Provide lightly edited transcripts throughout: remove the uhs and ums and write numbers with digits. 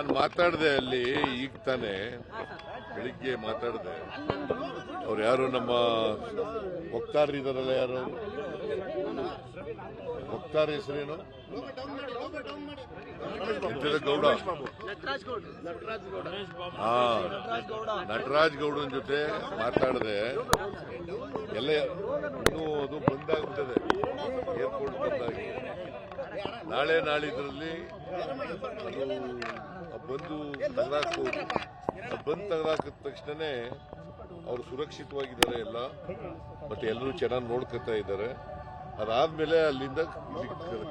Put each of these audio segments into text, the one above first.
ನಾನು ಮಾತಾಡಿದೆ ಅಲ್ಲಿ ಈಗ ತಾನೆ ಬೆಳಿಗ್ಗೆ ಮಾತಾಡಿದೆ. ಅವ್ರು ಯಾರು ನಮ್ಮ ವಕ್ತಾರರಿದಾರಲ್ಲ, ಯಾರು ವಕ್ತಾರ ಹೆಸರೇನು? ಗೌಡ. ನಟರಾಜ್ ಗೌಡನ ಜೊತೆ ಮಾತಾಡಿದೆ. ಎಲ್ಲ ಇನ್ನೂ ಅದು ಬಂದಾಗ್ಬಿಟ್ಟದೆ, ಏರ್ಪೋರ್ಟ್ ಬಂದಾಗಿ. ನಾಳೆ ನಾಳಿದ್ರಲ್ಲಿ ಬಂದು ತೆಗೆದಾಕ್ಬೋದು. ಬಂದು ತೆಗೆದಾಕಿದ ತಕ್ಷಣನೇ ಅವರು ಸುರಕ್ಷಿತವಾಗಿದ್ದಾರೆ ಎಲ್ಲ, ಮತ್ತೆ ಎಲ್ಲರೂ ಚೆನ್ನಾಗಿ ನೋಡ್ಕೊತಾ ಇದ್ದಾರೆ. ಅದಾದ್ಮೇಲೆ ಅಲ್ಲಿಂದ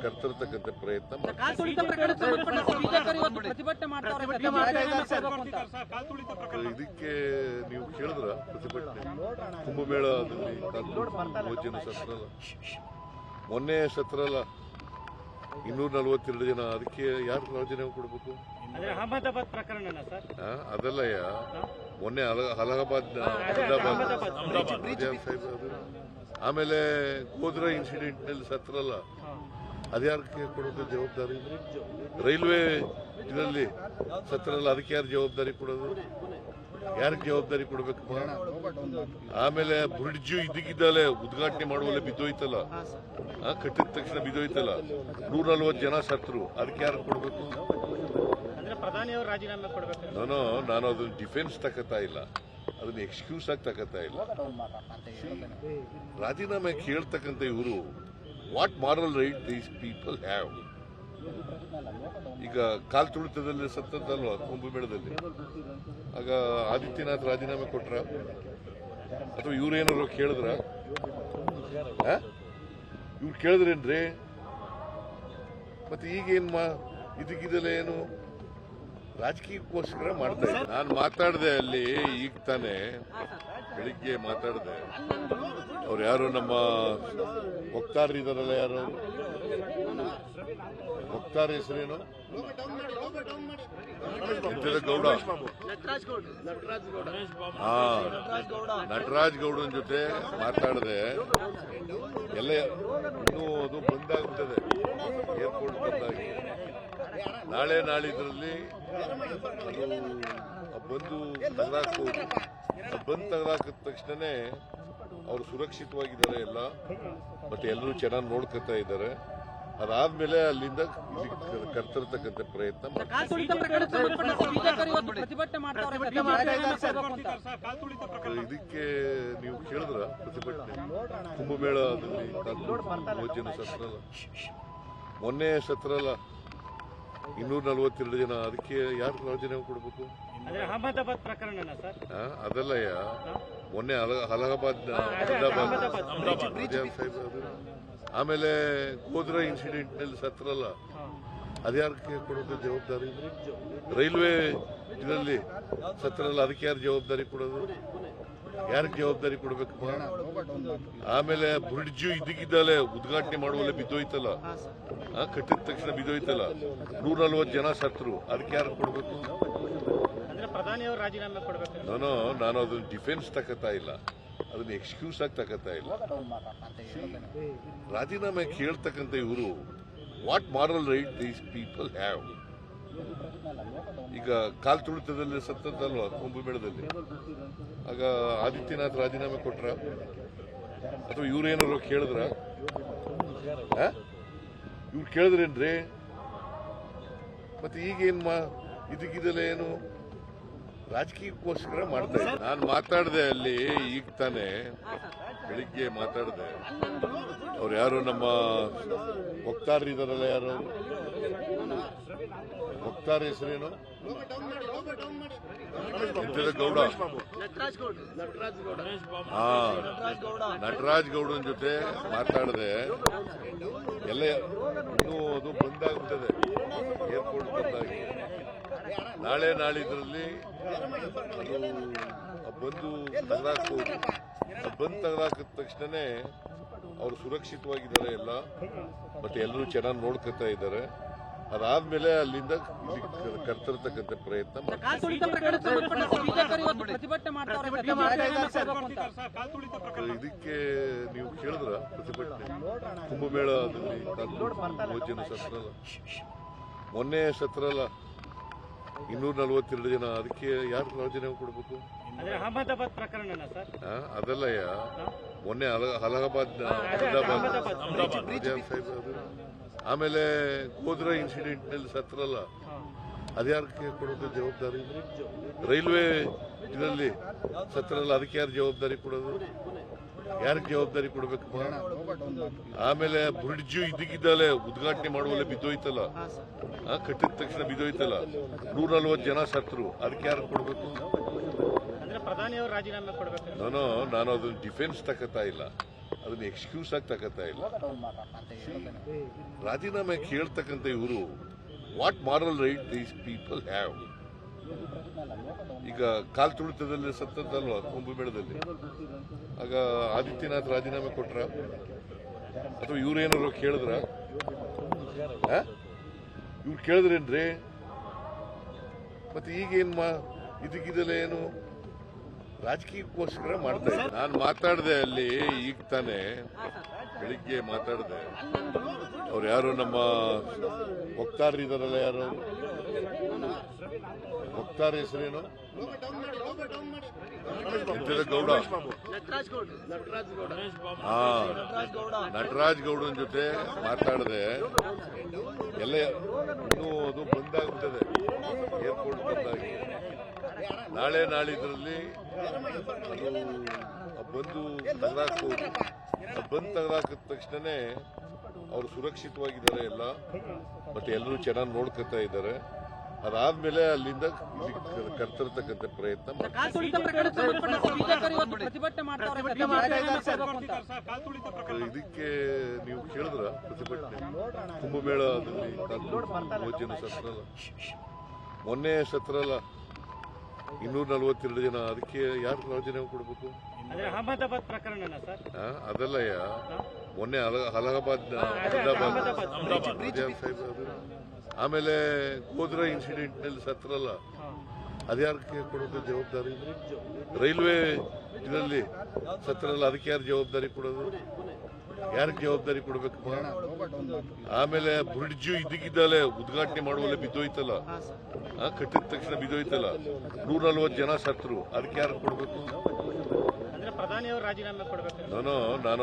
ಕರ್ತರ್ತಕ್ಕಂಥ ಪ್ರಯತ್ನ ಇದಕ್ಕೆ ನೀವು ಕೇಳಿದ್ರ ಪ್ರತಿಭಟನೆ ಕುಂಭಮೇಳದಲ್ಲಿ ಜನ ಸತ್ರಲ್ಲ, ಮೊನ್ನೆ ಸತ್ರಲ್ಲ 242 ಜನ. ಅದಕ್ಕೆ ಯಾರು ರಾಜೀನಾಮೆ ಕೊಡಬೇಕು? ಅದಲ್ಲಯ್ಯ, ಮೊನ್ನೆ ಅಲಹಾಬಾದ್ ಆಮೇಲೆ ಗೋಧ್ರಾ ಇನ್ಸಿಡೆಂಟ್ ನಲ್ಲಿ ಸತ್ರಲ್ಲ, ಅದ್ಯಾರಕ್ಕೆ ಕೊಡೋದು ಜವಾಬ್ದಾರಿ? ರೈಲ್ವೆ ಇದರಲ್ಲಿ ಸತ್ರಲ್ಲ, ಅದಕ್ಕೆ ಯಾರು ಜವಾಬ್ದಾರಿ ಕೊಡೋದು? ಯಾರಿಗೆ ಜವಾಬ್ದಾರಿ ಕೊಡ್ಬೇಕು? ಆಮೇಲೆ ಬ್ರಿಡ್ಜ್ ಇದಕ್ಕಿದ್ದಲ್ಲೇ ಉದ್ಘಾಟನೆ ಮಾಡುವಲ್ಲೇ ಬಿದ್ದೋಯ್ತಲ್ಲ, ಕಟ್ಟಿದ ತಕ್ಷಣ ಬಿದ್ದೋಯ್ತಲ್ಲ, 140 ಜನ ಸತ್ರು. ಅದಕ್ಕೆ ಯಾರು ಕೊಡ್ಬೇಕು? ನಾನು ಅದನ್ನ ಡಿಫೆನ್ಸ್ ತಕತಾ ಇಲ್ಲ, ಅದನ್ನ ಎಕ್ಸ್ಕ್ಯೂಸ್ ಆಗಿ ತಕತಾ ಇಲ್ಲ. ರಾಜೀನಾಮೆ ಕೇಳ್ತಕ್ಕಂಥ ಇವರು what moral write these people have? ಈಗ ಕಾಲ್ ತುಳಿತದಲ್ಲಿ ಸತ್ತದಲ್ವಾ ಕುಂಭಮೇಳದಲ್ಲಿ, ಆಗ ಆದಿತ್ಯನಾಥ್ ರಾಜೀನಾಮೆ ಕೊಟ್ರ? ಅಥವಾ ಇವ್ರೇನಾದ್ರು ಕೇಳಿದ್ರ? ಇವ್ರು ಕೇಳಿದ್ರೇನ್ರಿ? ಮತ್ತೆ ಈಗೇನ್ ಇದಕ್ಕಿದಲ್ಲ ಏನು ರಾಜಕೀಯಕ್ಕೋಸ್ಕರ ಮಾಡ್ತಾ ಇದ್ದಾರೆ. ನಾನು ಮಾತಾಡಿದೆ ಅಲ್ಲಿ ಈಗ ತಾನೆ ಬೆಳಿಗ್ಗೆ ಮಾತಾಡಿದೆ. ಅವ್ರು ಯಾರು ನಮ್ಮ ವಕ್ತಾರರಿದಾರಲ್ಲ, ಯಾರು ವಕ್ತಾರ ಹೆಸರೇನು? ಗೌಡ. ನಟರಾಜ್ ಗೌಡನ ಜೊತೆ ಮಾತಾಡಿದೆ. ಎಲ್ಲ ಇನ್ನೂ ಅದು ಬಂದಾಗ್ಬಿಟ್ಟದೆ, ಏರ್ಪೋರ್ಟ್ ಬಂದಾಗಿ. ನಾಳೆ ನಾಳಿದ್ರಲ್ಲಿ ಬಂದು ತೆಗೆದಾಕ್ಬೋದು. ಬಂದು ತೆಗೆದಾಕಿದ ತಕ್ಷಣನೇ ಅವರು ಸುರಕ್ಷಿತವಾಗಿದ್ದಾರೆ ಎಲ್ಲ, ಮತ್ತೆ ಎಲ್ಲರೂ ಚೆನ್ನಾಗಿ ನೋಡ್ಕೊತಾ ಇದ್ದಾರೆ. ಅದಾದ್ಮೇಲೆ ಅಲ್ಲಿಂದ ಕರ್ತರ್ತಕ್ಕಂಥ ಪ್ರಯತ್ನ ಇದಕ್ಕೆ ನೀವು ಕೇಳಿದ್ರ ಪ್ರತಿಭಟನೆ ಕುಂಭಮೇಳದಲ್ಲಿ ಜನ ಸತ್ರಲ್ಲ, ಮೊನ್ನೆ ಸತ್ರಲ್ಲ 242 ಜನ. ಅದಕ್ಕೆ ಯಾರು ರಾಜೀನಾಮೆ ಕೊಡಬೇಕು? ಅದಲ್ಲಯ್ಯ, ಮೊನ್ನೆ ಅಲಹಾಬಾದ್ ಆಮೇಲೆ ಗೋಧ್ರಾ ಇನ್ಸಿಡೆಂಟ್ ನಲ್ಲಿ ಸತ್ರಲ್ಲ, ಅದ್ಯಾರಕ್ಕೆ ಕೊಡೋದು ಜವಾಬ್ದಾರಿ? ರೈಲ್ವೆ ಇದರಲ್ಲಿ ಸತ್ರಲ್ಲ, ಅದಕ್ಕೆ ಯಾರು ಜವಾಬ್ದಾರಿ ಕೊಡೋದು? ಯಾರಿಗೆ ಜವಾಬ್ದಾರಿ ಕೊಡ್ಬೇಕು? ಆಮೇಲೆ ಬ್ರಿಡ್ಜ್ ಇದಕ್ಕಿದ್ದಲ್ಲೇ ಉದ್ಘಾಟನೆ ಮಾಡುವಲ್ಲೇ ಬಿದ್ದೋಯ್ತಲ್ಲ, ಕಟ್ಟಿದ ತಕ್ಷಣ ಬಿದ್ದೋಯ್ತಲ್ಲ, 140 ಜನ ಸತ್ರು. ಅದಕ್ಕೆ ಯಾರು ಕೊಡ್ಬೇಕು? ನಾನು ಅದನ್ನ ಡಿಫೆನ್ಸ್ ತಕತಾ ಇಲ್ಲ, ಅದನ್ನ ಎಕ್ಸ್ಕ್ಯೂಸ್ ಆಗಿ ತಕತಾ ಇಲ್ಲ. ರಾಜೀನಾಮೆ ಕೇಳ್ತಕ್ಕಂಥ ಇವರು what moral write these people have? ಈಗ ಕಾಲ್ ತುಳಿತದಲ್ಲಿ ಸತ್ತದಲ್ವಾ ಕುಂಭಮೇಳದಲ್ಲಿ, ಆಗ ಆದಿತ್ಯನಾಥ್ ರಾಜೀನಾಮೆ ಕೊಟ್ರ? ಅಥವಾ ಇವ್ರೇನಾದ್ರು ಕೇಳಿದ್ರ? ಇವ್ರು ಕೇಳಿದ್ರೇನ್ರಿ? ಮತ್ತೆ ಈಗೇನ್ ಇದಕ್ಕಿದಲ್ಲ ಏನು ರಾಜಕೀಯಕ್ಕೋಸ್ಕರ ಮಾಡ್ತಾ ಇದ್ದಾರೆ. ನಾನು ಮಾತಾಡಿದೆ ಅಲ್ಲಿ ಈಗ ತಾನೆ ಬೆಳಿಗ್ಗೆ ಮಾತಾಡಿದೆ. ಅವ್ರು ಯಾರು ನಮ್ಮ ವಕ್ತಾರರಿದಾರಲ್ಲ, ಯಾರು ವಕ್ತಾರ ಹೆಸರೇನು? ಗೌಡ. ನಟರಾಜ್ ಗೌಡನ ಜೊತೆ ಮಾತಾಡಿದೆ. ಎಲ್ಲ ಇನ್ನೂ ಅದು ಬಂದಾಗ್ಬಿಟ್ಟದೆ, ಏರ್ಪೋರ್ಟ್ ಬಂದಾಗಿ. ನಾಳೆ ನಾಳಿದ್ರಲ್ಲಿ ಬಂದು ತೆಗೆದಾಕ್ಬೋದು. ಬಂದು ತೆಗೆದಾಕಿದ ತಕ್ಷಣನೇ ಅವರು ಸುರಕ್ಷಿತವಾಗಿದ್ದಾರೆ ಎಲ್ಲ, ಮತ್ತೆ ಎಲ್ಲರೂ ಚೆನ್ನಾಗಿ ನೋಡ್ಕೊತಾ ಇದ್ದಾರೆ. ಅದಾದ್ಮೇಲೆ ಅಲ್ಲಿಂದ ಕರ್ತರ್ತಕ್ಕಂಥ ಪ್ರಯತ್ನ ಇದಕ್ಕೆ ನೀವು ಕೇಳಿದ್ರ ಪ್ರತಿಭಟನೆ ಕುಂಭಮೇಳದಲ್ಲಿ ಜನ ಸತ್ರಲ್ಲ, ಮೊನ್ನೆ ಸತ್ರಲ್ಲ 242 ಜನ, ಅದಕ್ಕೆ ಯಾರು ರಾಜೀನಾಮೆ ಕೊಡಬೇಕು? ಅಹಮದಾಬಾದ್ ಪ್ರಕರಣ ಸರ್, ಅದಲ್ಲಯ್ಯ, ಮೊನ್ನೆ ಅಲಹಾಬಾದ್ ಆಮೇಲೆ ಗೋಧ್ರಾ ಇನ್ಸಿಡೆಂಟ್ ನಲ್ಲಿ ಸತ್ರಲ್ಲ, ಅದ್ಯಾರಕ್ಕೆ ಕೊಡೋದು ಜವಾಬ್ದಾರಿ? ರೈಲ್ವೆ ಇದರಲ್ಲಿ ಸತ್ರಲ್ಲ, ಅದಕ್ಕೆ ಯಾರು ಜವಾಬ್ದಾರಿ ಕೊಡೋದು? ಯಾರಿಗೆ ಜವಾಬ್ದಾರಿ ಕೊಡ್ಬೇಕಪ್ಪ? ಆಮೇಲೆ ಬ್ರಿಡ್ಜ್ ಇದಕ್ಕಿದ್ದಲೆ ಉದ್ಘಾಟನೆ ಮಾಡುವಲ್ಲೇ ಬಿದ್ದೋಯ್ತಲ್ಲ, ಕಟ್ಟಿದ ತಕ್ಷಣ ಬಿದ್ದೋಯ್ತಲ್ಲ, 140 ಜನ ಸತ್ರು, ಅದಕ್ಕೆ ಯಾರು ಕೊಡ್ಬೇಕು? ಪ್ರಧಾನಿಯವರು ರಾಜೀನಾಮೆ ಕೊಡಬೇಕು. ನಾನು ಅದನ್ನ ಡಿಫೆನ್ಸ್ ತಕತಾ ಇಲ್ಲ, ಅದನ್ನ ಎಕ್ಸ್ಕ್ಯೂಸ್ ಆಗಿ ತಕತಾ ಇಲ್ಲ. ರಾಜೀನಾಮೆ ಕೇಳ್ತಕ್ಕಂಥ ಇವರು what moral write these people have? ಈಗ ಕಾಲ್ ತುಳಿತದಲ್ಲಿ ಸತ್ತದಲ್ವಾ ಕುಂಭಮೇಳದಲ್ಲಿ, ಆಗ ಆದಿತ್ಯನಾಥ್ ರಾಜೀನಾಮೆ ಕೊಟ್ರ ಅಥವಾ ಇವ್ರೇನಾದ್ರು ಕೇಳಿದ್ರ? ಇವ್ರು ಕೇಳಿದ್ರೇನ್ರಿ? ಮತ್ತೆ ಈಗೇನ್ ಇದಕ್ಕಿದೆಲ್ಲ ಏನು ರಾಜಕೀಯಕ್ಕೋಸ್ಕರ ಮಾಡ್ತಾ ಇದ್ದಾರೆ. ನಾನು ಮಾತಾಡಿದೆ ಅಲ್ಲಿ, ಈಗ ತಾನೆ ಬೆಳಿಗ್ಗೆ ಮಾತಾಡಿದೆ. ಅವ್ರು ಯಾರು ನಮ್ಮ ವಕ್ತಾರರಿದಾರಲ್ಲ, ಯಾರು ವಕ್ತಾರ ಹೆಸರೇನು? ಗೌಡ, ನಟರಾಜ್ ಗೌಡನ್ ಜೊತೆ ಮಾತಾಡಿದೆ. ಎಲ್ಲ ಇನ್ನೂ ಅದು ಬಂದಾಗ್ಬಿಟ್ಟದೆ, ಏರ್ಪೋರ್ಟ್ ಬಂದಾಗಿ. ನಾಳೆ ನಾಳಿದ್ರಲ್ಲಿ ಬಂದು ತೆಗೆದಾಕಿದ ತಕ್ಷಣನೇ ಅವ್ರು ಸುರಕ್ಷಿತವಾಗಿದ್ದಾರೆ ಎಲ್ಲ, ಮತ್ತೆ ಎಲ್ಲರೂ ಚೆನ್ನಾಗಿ ನೋಡ್ಕೊತಾ ಇದ್ದಾರೆ. ಅದಾದ್ಮೇಲೆ ಅಲ್ಲಿಂದ ಕರ್ತರ್ತಕ್ಕಂಥ ಪ್ರಯತ್ನ ಇದಕ್ಕೆ ನೀವು ಕೇಳಿದ್ರ ಪ್ರತಿಭಟನೆ ಕುಂಭಮೇಳದಲ್ಲಿ ಭೋಜನ ಸತ್ರಲ್ಲ, ಮೊನ್ನೆ ಸತ್ರಲ್ಲ 242 ಜನ, ಅದಕ್ಕೆ ಯಾರು ರಾಜೀನಾಮೆ ಕೊಡಬೇಕು? ಅಹಮದಾಬಾದ್ ಪ್ರಕರಣ ಸರ್, ಅದಲ್ಲಯ್ಯ, ಮೊನ್ನೆ ಅಲಹಾಬಾದ್ ಆಮೇಲೆ ಗೋಧ್ರಾ ಇನ್ಸಿಡೆಂಟ್ ನಲ್ಲಿ ಸತ್ರಲ್ಲ, ಅದ್ಯಾರಕ್ಕೆ ಕೊಡೋದು ಜವಾಬ್ದಾರಿ? ರೈಲ್ವೆ ಇದರಲ್ಲಿ ಸತ್ರಲ್ಲ, ಅದಕ್ಕೆ ಯಾರು ಜವಾಬ್ದಾರಿ ಕೊಡೋದು? ಯಾರಿಗೆ ಜವಾಬ್ದಾರಿ ಕೊಡ್ಬೇಕಪ್ಪ? ಆಮೇಲೆ ಬ್ರಿಡ್ಜ್ ಇದಕ್ಕಿದ್ದಲೆ ಉದ್ಘಾಟನೆ ಮಾಡುವಲ್ಲೇ ಬಿದ್ದೋಯ್ತಲ್ಲ, ಕಟ್ಟಿದ ತಕ್ಷಣ ಬಿದ್ದೋಯ್ತಲ್ಲ, 140 ಜನ ಸತ್ರು, ಅದಕ್ಕೆ ಯಾರು ಕೊಡ್ಬೇಕು? ಪ್ರಧಾನಿಯವರು ರಾಜೀನಾಮೆ ಕೊಡಬೇಕು. ನಾನು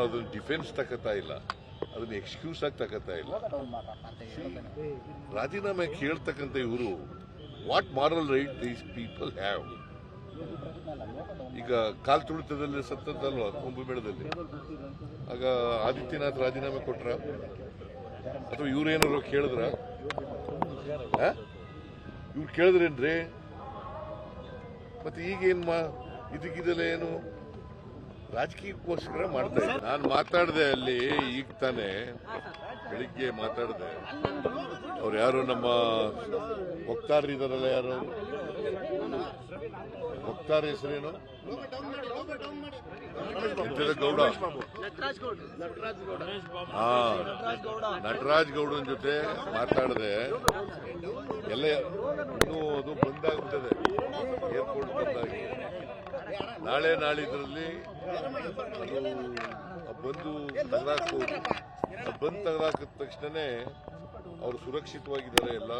ಅದನ್ನ ಡಿಫೆನ್ಸ್ ತಕತಾ ಇಲ್ಲ, ಅದನ್ನ ಎಕ್ಸ್ಕ್ಯೂಸ್ ಆಗಿ ತಕತಾ ಇಲ್ಲ. ರಾಜೀನಾಮೆ ಕೇಳ್ತಕ್ಕಂಥ ಇವರು what moral write these people have? ಈಗ ಕಾಲ್ ತುಳಿತದಲ್ಲಿ ಸತ್ತದಲ್ವಾ ಕುಂಭಮೇಳದಲ್ಲಿ, ಆಗ ಆದಿತ್ಯನಾಥ್ ರಾಜೀನಾಮೆ ಕೊಟ್ರ ಅಥವಾ ಇವ್ರೇನಾದ್ರು ಕೇಳಿದ್ರ? ಇವ್ರು ಕೇಳಿದ್ರೇನ್ರಿ? ಮತ್ತೆ ಈಗೇನ್ ಇದಕ್ಕಿದೆಲ್ಲ ಏನು ರಾಜಕೀಯಕ್ಕೋಸ್ಕರ ಮಾಡ್ತಾ ಇದ್ದಾರೆ. ನಾನು ಮಾತಾಡಿದೆ ಅಲ್ಲಿ, ಈಗ ತಾನೆ ಬೆಳಿಗ್ಗೆ ಮಾತಾಡಿದೆ. ಅವ್ರು ಯಾರು ನಮ್ಮ ವಕ್ತಾರರಿದಾರಲ್ಲ, ಯಾರು ವಕ್ತಾರ ಹೆಸರೇನು? ಗೌಡ, ನಟರಾಜ್ ಗೌಡನ್ ಜೊತೆ ಮಾತಾಡಿದೆ. ಎಲ್ಲ ಇನ್ನೂ ಅದು ಬಂದಾಗ್ಬಿಟ್ಟದೆ, ಏರ್ಪೋರ್ಟ್ ಬಂದಾಗಿ. ನಾಳೆ ನಾಳಿದ್ರಲ್ಲಿ ಬಂದು ತೆಗೆದಾಕಿದ ತಕ್ಷಣನೇ ಅವ್ರು ಸುರಕ್ಷಿತವಾಗಿದ್ದಾರೆ ಎಲ್ಲ,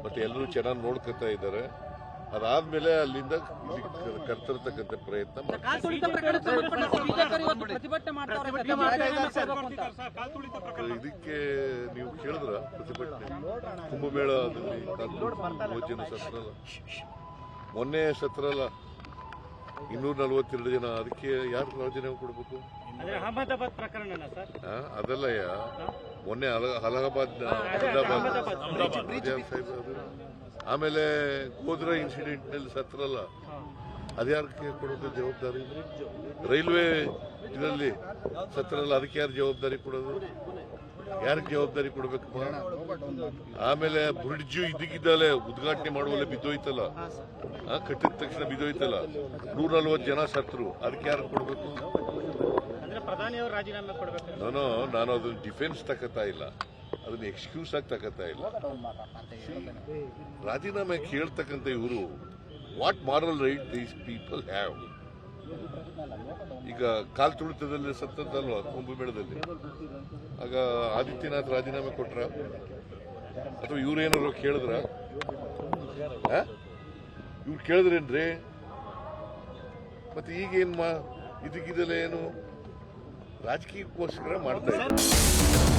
ಮತ್ತೆ ಎಲ್ಲರೂ ಚೆನ್ನಾಗಿ ನೋಡ್ಕೊತಾ ಇದ್ದಾರೆ. ಅದಾದ್ಮೇಲೆ ಅಲ್ಲಿಂದ ಕರ್ತರ್ತಕ್ಕಂಥ ಪ್ರಯತ್ನ ಇದಕ್ಕೆ ನೀವು ಕೇಳಿದ್ರ ಪ್ರತಿಭಟನೆ ಕುಂಭಮೇಳದಲ್ಲಿ ಭೋಜನ ಸತ್ರಲ್ಲ, ಮೊನ್ನೆ ಸತ್ರಲ್ಲ 242 ಜನ, ಅದಕ್ಕೆ ಯಾರು ರಾಜೀನಾಮೆ ಕೊಡಬೇಕು? ಅಹಮದಾಬಾದ್ ಪ್ರಕರಣ ಸರ್, ಅದಲ್ಲಯ್ಯ, ಮೊನ್ನೆ ಅಲಹಾಬಾದ್ ಆಮೇಲೆ ಗೋಧ್ರಾ ಇನ್ಸಿಡೆಂಟ್ ನಲ್ಲಿ ಸತ್ರಲ್ಲ, ಅದ್ಯಾರಕ್ಕೆ ಕೊಡೋದು ಜವಾಬ್ದಾರಿ? ರೈಲ್ವೆ ಇದರಲ್ಲಿ ಸತ್ರಲ್ಲ, ಅದಕ್ಕೆ ಯಾರು ಜವಾಬ್ದಾರಿ ಕೊಡೋದು? ಯಾರಿಗೆ ಜವಾಬ್ದಾರಿ ಕೊಡ್ಬೇಕಪ್ಪ? ಆಮೇಲೆ ಬ್ರಿಡ್ಜ್ ಇದಕ್ಕಿದ್ದಲೆ ಉದ್ಘಾಟನೆ ಮಾಡುವಲ್ಲೇ ಬಿದ್ದೋಯ್ತಲ್ಲ, ಕಟ್ಟಿದ ತಕ್ಷಣ ಬಿದ್ದೋಯ್ತಲ್ಲ, 140 ಜನ ಸತ್ರು, ಅದಕ್ಕೆ ಯಾರು ಕೊಡ್ಬೇಕು? ಪ್ರಧಾನಿಯವರು ರಾಜೀನಾಮೆ ಕೊಡಬೇಕು. ನಾನು ಅದನ್ನ ಡಿಫೆನ್ಸ್ ತಕತಾ ಇಲ್ಲ, ಅದನ್ನ ಎಕ್ಸ್ಕ್ಯೂಸ್ ಆಗಿ ತಕತಾ ಇಲ್ಲ. ರಾಜೀನಾಮೆ ಕೇಳ್ತಕ್ಕಂಥ ಇವರು what moral write these people have? ಈಗ ಕಾಲ್ ತುಳಿತದಲ್ಲಿ ಸತ್ತದಲ್ವಾ ಕುಂಭಮೇಳದಲ್ಲಿ, ಆಗ ಆದಿತ್ಯನಾಥ್ ರಾಜೀನಾಮೆ ಕೊಟ್ರ ಅಥವಾ ಇವ್ರೇನಾದ್ರು ಕೇಳಿದ್ರ? ಇವ್ರು ಕೇಳಿದ್ರೇನ್ರಿ? ಮತ್ತೆ ಈಗೇನ್ ಇದಕ್ಕಿದೆಲ್ಲ ಏನು ರಾಜಕೀಯಕ್ಕೋಸ್ಕರ ಮಾಡ್ತಾ ಇದ್ದಾರೆ.